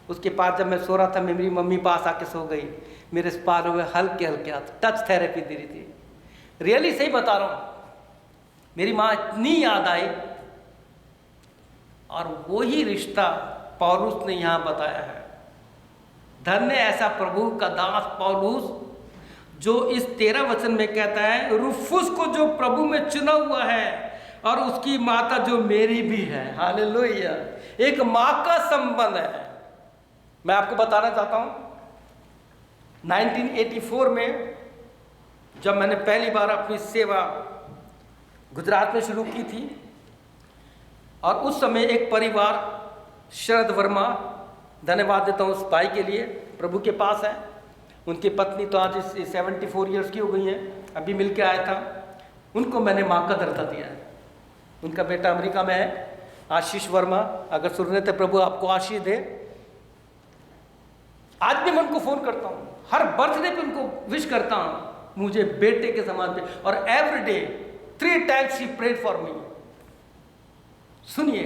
उसके बाद जब मैं सो रहा था मेरी मम्मी पास आके सो गई, मेरे पारों में हल्के हल्के हाथ टच थेरेपी दे रही थी। रियली सही बता रहा हूँ, मेरी माँ इतनी याद आई। और वही रिश्ता पौलुस ने यहाँ बताया है। धन्य ऐसा प्रभु का दास पौलुस जो इस 13 वचन में कहता है, रुफुस को जो प्रभु में चुना हुआ है और उसकी माता जो मेरी भी है। हालेलुया। एक माँ का संबंध है। मैं आपको बताना चाहता हूँ 1984 में जब मैंने पहली बार अपनी सेवा गुजरात में शुरू की थी, और उस समय एक परिवार, शरद वर्मा, धन्यवाद देता हूँ उस भाई के लिए, प्रभु के पास है। उनकी पत्नी तो आज 74 ईयर्स की हो गई है, अभी मिल के आया था। उनको मैंने माँ का दर्जा दिया है। उनका बेटा अमेरिका में है, आशीष वर्मा, अगर सुन रहे थे प्रभु आपको आशीष दे। आज भी मैं उनको फ़ोन करता हूँ, हर बर्थडे पे उनको विश करता हूँ, मुझे बेटे के समान पे। और every day 3 times she prayed for me। सुनिए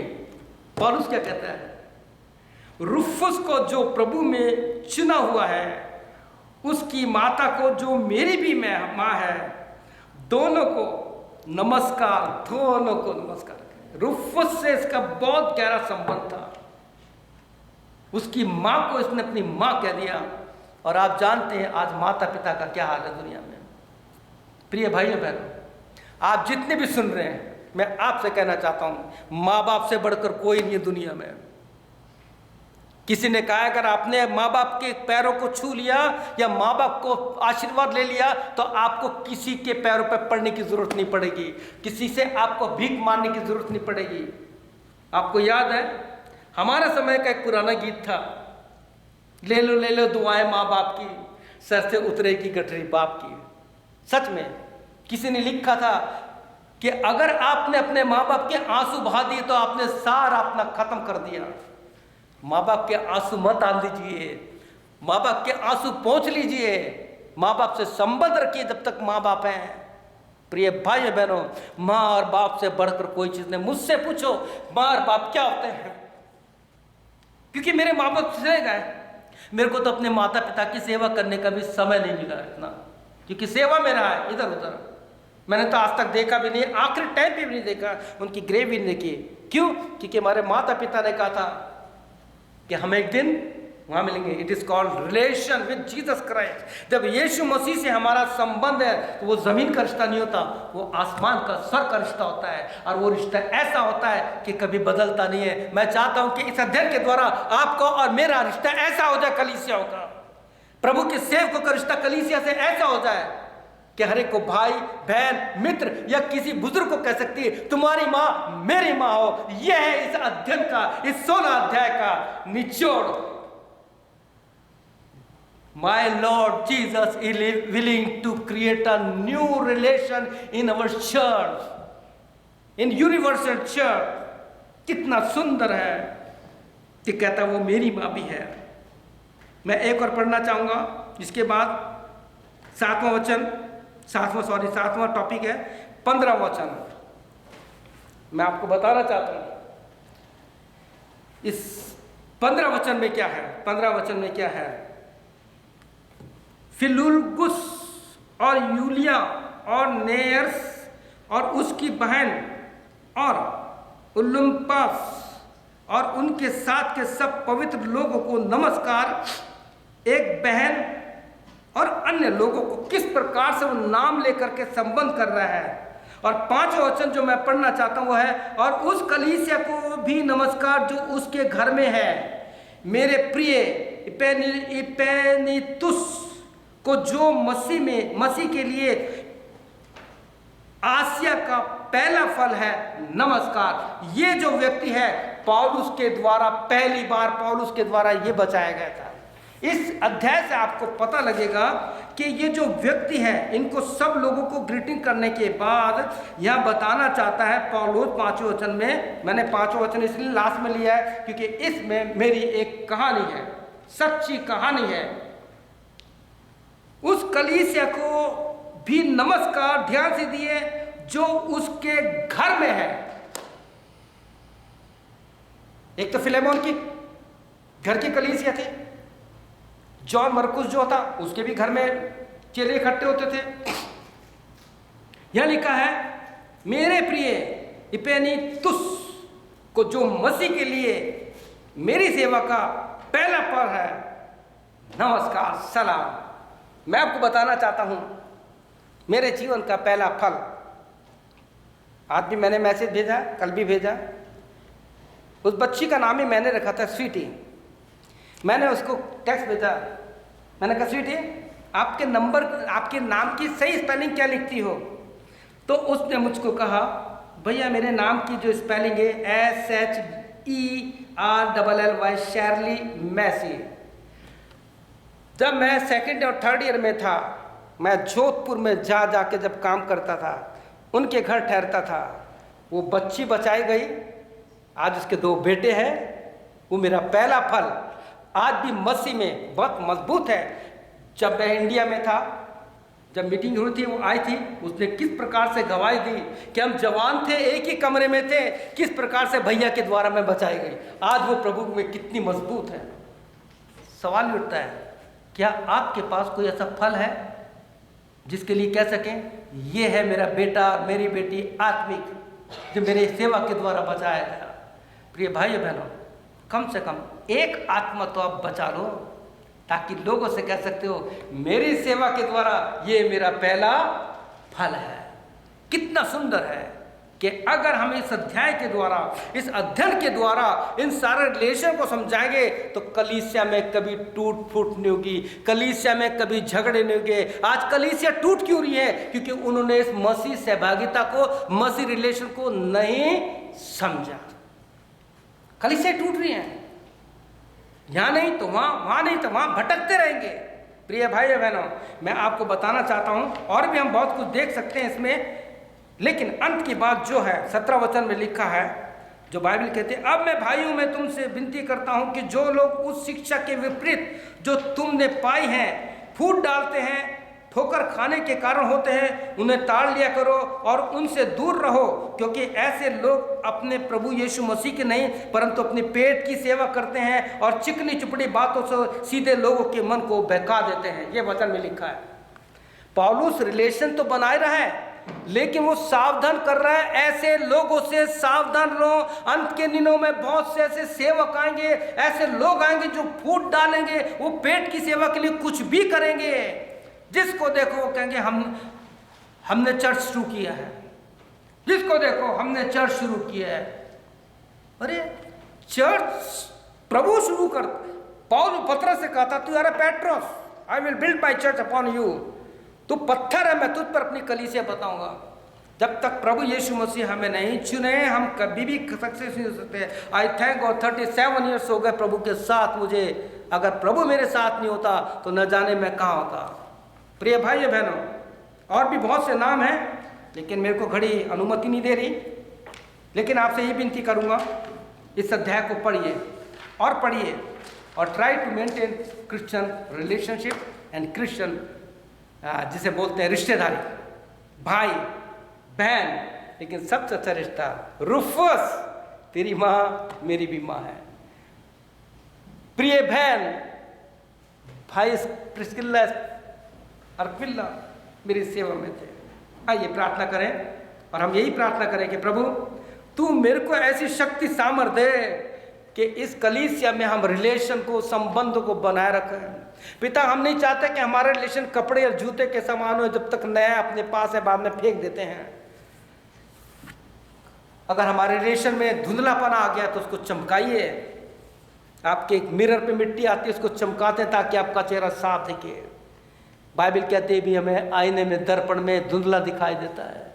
पौलुस क्या कहता है, रुफुस को जो प्रभु में चुना हुआ है, उसकी माता को जो मेरी भी माँ है, दोनों को नमस्कार, दोनों को नमस्कार। रुफुस से इसका बहुत गहरा संबंध था। उसकी माँ को इसने अपनी माँ कह दिया। और आप जानते हैं आज माता पिता का क्या हाल है दुनिया में। प्रिय भाइयों बहनों, आप जितने भी सुन रहे हैं, मैं आपसे कहना चाहता हूं, माँ बाप से बढ़कर कोई नहीं है दुनिया में। किसी ने कहा अगर आपने माँ बाप के पैरों को छू लिया या माँ बाप को आशीर्वाद ले लिया तो आपको किसी के पैरों पर पड़ने की जरूरत नहीं पड़ेगी, किसी से आपको भीख मांगने की जरूरत नहीं पड़ेगी। आपको याद है हमारा समय का एक पुराना गीत था, ले लो दुआएं माँ बाप की, सर से उतरेगी गठरी बाप की। सच में किसी ने लिखा था कि अगर आपने अपने माँ बाप के आंसू बहा दिए तो आपने सारा अपना खत्म कर दिया। माँ बाप के आंसू मत आन दीजिए, माँ बाप के आंसू पहुँच लीजिए, माँ बाप से संबंध रखिए जब तक माँ बाप हैं। प्रिय भाई बहनों, माँ और बाप से बढ़कर कोई चीज़ नहीं। मुझसे पूछो माँ और बाप क्या होते हैं, क्योंकि मेरे माँ बाप चले गए। मेरे को तो अपने माता पिता की सेवा करने का भी समय नहीं मिला इतना, क्योंकि सेवा में रहा है इधर उधर। मैंने तो आज तक देखा भी नहीं, आखिरी टाइम पे भी नहीं देखा, उनकी ग्रेव भी नहीं देखी। क्यों? क्योंकि हमारे माता पिता ने कहा था कि हम एक दिन वहाँ मिलेंगे। It is called relation with Jesus Christ. जब यीशु मसीह से हमारा संबंध है तो वो ज़मीन का रिश्ता नहीं होता, वो आसमान का स्वर का रिश्ता होता है। और वो रिश्ता ऐसा होता है कि कभी बदलता नहीं है। मैं चाहता हूँ कि इस अध्ययन के द्वारा आपका और मेरा रिश्ता ऐसा हो जाए कलीसियाओं का, प्रभु के सेवकों का रिश्ता कलीसिया से ऐसा हो जाए कि हर एक को भाई बहन मित्र या किसी बुजुर्ग को कह सकती है तुम्हारी माँ मेरी माँ हो। यह है इस अध्ययन का, इस 16 अध्याय का निचोड़। My Lord Jesus is willing to create a new relation in our church, in universal church। कितना सुंदर है कि कहता वो मेरी माँ भी है। मैं एक और पढ़ना चाहूँगा, इसके बाद 7वां टॉपिक है 15वां वचन। मैं आपको बताना चाहता हूँ इस 15 वचन में क्या है। 15 वचन में क्या है? फिलुलगुस और यूलिया और नेयर्स और उसकी बहन और उलुम्पस और उनके साथ के सब पवित्र लोगों को नमस्कार। एक बहन और अन्य लोगों को किस प्रकार से वो नाम लेकर के संबंध कर रहा है। और 5वां वचन जो मैं पढ़ना चाहता हूँ वो है और उस कलीसिया को भी नमस्कार जो उसके घर में है। मेरे प्रिय इपेनितुस को जो मसीह के लिए आसिया का पहला फल है नमस्कार। ये जो व्यक्ति है पौलुस के द्वारा, पहली बार पौलुस के द्वारा ये बचाया गया था। इस अध्याय से आपको पता लगेगा कि ये जो व्यक्ति है, इनको सब लोगों को ग्रीटिंग करने के बाद यह बताना चाहता है पौलुस 5वें वचन में। मैंने 5वां वचन इसलिए लास्ट में लिया है क्योंकि इसमें मेरी एक कहानी है, सच्ची कहानी है। उस कलीसिया को भी नमस्कार, ध्यान से दिए, जो उसके घर में है। एक तो फिलेमोन की घर की कलीसिया थी, जॉन मरकुस जो था उसके भी घर में चेले इकट्ठे होते थे। यह लिखा है, मेरे प्रिय इपेनीतुस को, जो मसीह के लिए मेरी सेवा का पहला फल है, नमस्कार, सलाम। मैं आपको बताना चाहता हूं मेरे जीवन का पहला फल। आज भी मैंने मैसेज भेजा, कल भी भेजा। उस बच्ची का नाम ही मैंने रखा था स्वीटी। मैंने उसको टेक्स्ट भेजा, मैंने कहा स्वीटी आपके नंबर, आपके नाम की सही स्पेलिंग क्या लिखती हो? तो उसने मुझको कहा, भैया मेरे नाम की जो स्पेलिंग है SHERLLY, शर्ली मैसी। जब मैं सेकंड और थर्ड ईयर में था, मैं जोधपुर में जाके जब काम करता था, उनके घर ठहरता था। वो बच्ची बचाई गई, आज उसके 2 बेटे हैं। वो मेरा पहला फल आज भी मसीह में बहुत मजबूत है। जब मैं इंडिया में था, जब मीटिंग हुई थी, वो आई थी, उसने किस प्रकार से गवाही दी कि हम जवान थे, एक ही कमरे में थे, किस प्रकार से भैया के द्वारा मैं बचाई गई। आज वो प्रभु में कितनी मजबूत है। सवाल उठता है, क्या आपके पास कोई ऐसा फल है जिसके लिए कह सकें ये है मेरा बेटा, मेरी बेटी आत्मिक, जो मेरे सेवा के द्वारा बचाया गया? प्रिय भाई बहनों, कम से कम एक आत्मा तो आप बचा लो, ताकि लोगों से कह सकते हो मेरी सेवा के द्वारा ये मेरा पहला फल है। कितना सुंदर है कि अगर हम इस अध्याय के द्वारा, इस अध्ययन के द्वारा इन सारे रिलेशन को समझाएंगे तो कलीसिया में कभी टूट फूट नहीं होगी, कलीसिया में कभी झगड़े नहीं होंगे। आज कलीसिया टूट क्यों रही है? क्योंकि उन्होंने इस मसीह सहभागिता को, मसीह रिलेशन को नहीं समझा। कलीसिया टूट रही है, यहाँ नहीं तो वहाँ, वहाँ नहीं तो वहाँ, भटकते रहेंगे। प्रिय भाई बहनों, मैं आपको बताना चाहता हूँ, और भी हम बहुत कुछ देख सकते हैं इसमें, लेकिन अंत की बात जो है 17 वचन में लिखा है, जो बाइबल कहते हैं, अब मैं भाइयों में तुमसे विनती करता हूँ कि जो लोग उस शिक्षा के विपरीत जो तुमने पाई है फूट डालते हैं, ठोकर खाने के कारण होते हैं, उन्हें टाल लिया करो और उनसे दूर रहो, क्योंकि ऐसे लोग अपने प्रभु यीशु मसीह के नहीं परंतु अपने पेट की सेवा करते हैं और चिकनी चुपड़ी बातों से सीधे लोगों के मन को बहका देते हैं। ये वचन में लिखा है। पौलुस रिलेशन तो बनाए रहा है, लेकिन वो सावधान कर रहा है, ऐसे लोगों से सावधान रहो। अंत के दिनों में बहुत से ऐसे सेवक आएंगे, ऐसे लोग आएंगे जो फूट डालेंगे, वो पेट की सेवा के लिए कुछ भी करेंगे। जिसको देखो वो कहेंगे हमने चर्च शुरू किया है, जिसको देखो हमने चर्च शुरू किया है। अरे चर्च प्रभु शुरू कर, पौलुस पतरस से कहता, तू यार Petros, I will build my church upon you, तू पत्थर है, मैं तुझ पर अपनी कलीसिया बताऊंगा। जब तक प्रभु यीशु मसीह हमें नहीं चुने, हम कभी भी सक्सेस नहीं हो सकते। आई थैंक गॉड 37 ईयर्स हो गए प्रभु के साथ मुझे। अगर प्रभु मेरे साथ नहीं होता तो न जाने मैं कहाँ होता। प्रिय भाई बहनों, और भी बहुत से नाम हैं, लेकिन मेरे को घड़ी अनुमति नहीं दे रही। लेकिन आपसे ये विनती करूँगा, इस अध्याय को पढ़िए और पढ़िए और try to maintain Christian relationship and Christian, जिसे बोलते हैं रिश्तेदारी, भाई बहन। लेकिन सबसे अच्छा रिश्ता, रूफस तेरी माँ मेरी भी माँ है। प्रिय बहन, भाई प्रिस्किल्ला और अक्विला मेरी सेवा में थे। आइए प्रार्थना करें और हम यही प्रार्थना करें कि प्रभु तू मेरे को ऐसी शक्ति सामर्थ दे कि इस कलीसिया में हम रिलेशन को, संबंध को बनाए रखें। पिता, हम नहीं चाहते कि हमारा रिलेशन कपड़े और जूते के समान हो, जब तक नया अपने पास है बाद में फेंक देते हैं। अगर हमारे रिलेशन में धुंधलापन आ गया तो उसको चमकाइए। आपके एक मिरर पे मिट्टी आती है, उसको चमकाते हैं ताकि आपका चेहरा साफ दिखे। बाइबल कहते हैं भी हमें आईने में, दर्पण में धुंधला दिखाई देता है,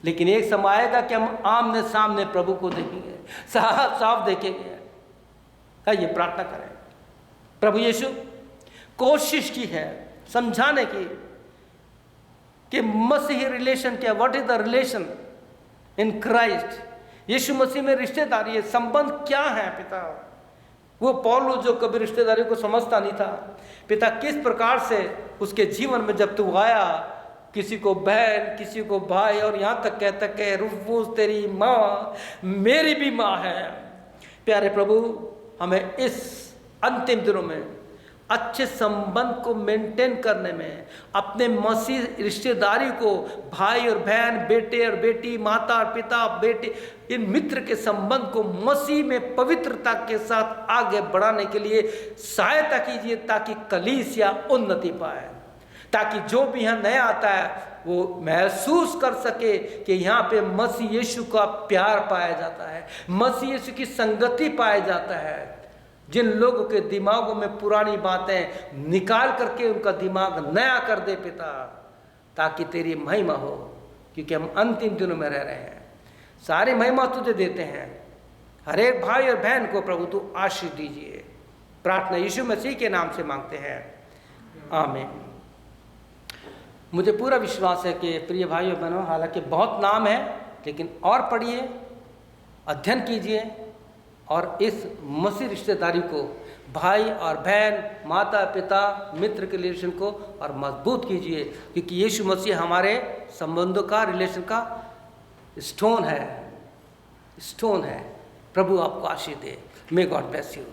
लेकिन एक समय आएगा कि हम आमने सामने प्रभु को देखेंगे, साफ साफ देखेंगे। आइए प्रार्थना करें। प्रभु यीशु, कोशिश की है समझाने की कि मसीही रिलेशन क्या, what is the relation in Christ, यीशु मसीह में रिश्तेदारी है, संबंध क्या है पिता। वो पौलुस जो कभी रिश्तेदारी को समझता नहीं था, पिता किस प्रकार से उसके जीवन में जब तू आया, किसी को बहन, किसी को भाई, और यहाँ तक कहता कि रुफूस तेरी माँ मेरी भी माँ है। प्यारे प्रभु, हमें इस अंतिम दिनों में अच्छे संबंध को मेंटेन करने में, अपने मसीह रिश्तेदारी को, भाई और बहन, बेटे और बेटी, माता और पिता, बेटे, इन मित्र के संबंध को मसीह में पवित्रता के साथ आगे बढ़ाने के लिए सहायता कीजिए, ताकि कलीसिया उन्नति पाए, ताकि जो भी यहाँ नया आता है वो महसूस कर सके कि यहाँ पे मसीह यीशु का प्यार पाया जाता है, मसीह यीशु की संगति पाया जाता है। जिन लोगों के दिमागों में पुरानी बातें निकाल करके उनका दिमाग नया कर दे पिता, ताकि तेरी महिमा हो, क्योंकि हम अंतिम दिनों में रह रहे हैं। सारी महिमा तुझे देते हैं। हर एक भाई और बहन को प्रभु तू आशीष दीजिए। प्रार्थना यीशु मसीह के नाम से मांगते हैं, आमीन। मुझे पूरा विश्वास है कि प्रिय भाइयों बहनों, हालांकि बहुत नाम है, लेकिन और पढ़िए, अध्ययन कीजिए और इस मसीह रिश्तेदारी को, भाई और बहन, माता पिता, मित्र के रिलेशन को और मजबूत कीजिए, क्योंकि यीशु मसीह हमारे संबंधों का, रिलेशन का स्टोन है, स्टोन है। प्रभु आपको आशीष दे। May God bless you.